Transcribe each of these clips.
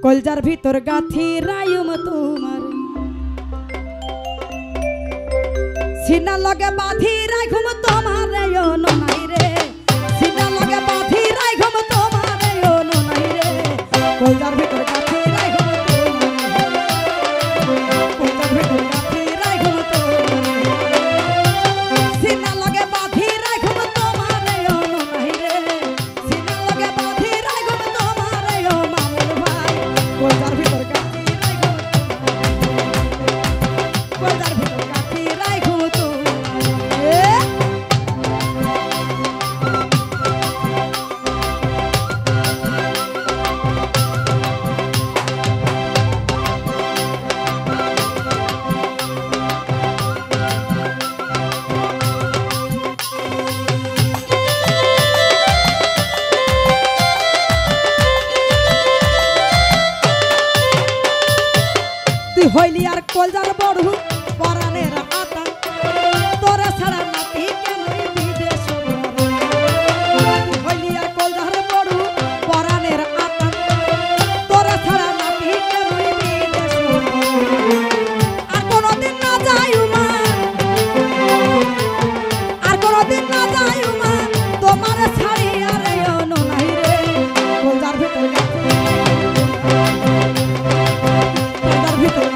কলজার ভিতর গাথি রায়ুম তোমার সিনা লগে বাঁধি রাখুম তোমার নাই রে সিনা লগে বাঁধি রাখুম তোমার নাই রে কলজার ভিতর গাথি রাখুম কলজার ভিতর গাথি রাখুম সিনা লগে বাঁধি রাখুম তোমার নাই রে সিনা লগে বাঁধি রাখুম তোমার মামুন ভাই কলজার ভিতর গাথি রাখুম কলজার ভিতর গাথি রাখুম হইলি আর কলজার বড় পরানের আতা তোরা ছাড়া নাতি কেন বিদেশ হইলি আর কলজার বড় পরানের আতা তোরা ছাড়া নাতি কেন বিদেশ আর কোনদিন না যাইও মা আর কোনদিন না যাইও মা তোমার ছাড়ি আর নাই রে কলজার ভিতর গাথি কলজার ভিতর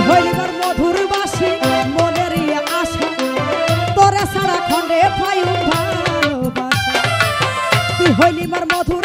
হইলিবার মধুর বাসি মনের আশা তোরা সারা খন্ডে পাই ভালোবাসা তুই হইলিবার মধুর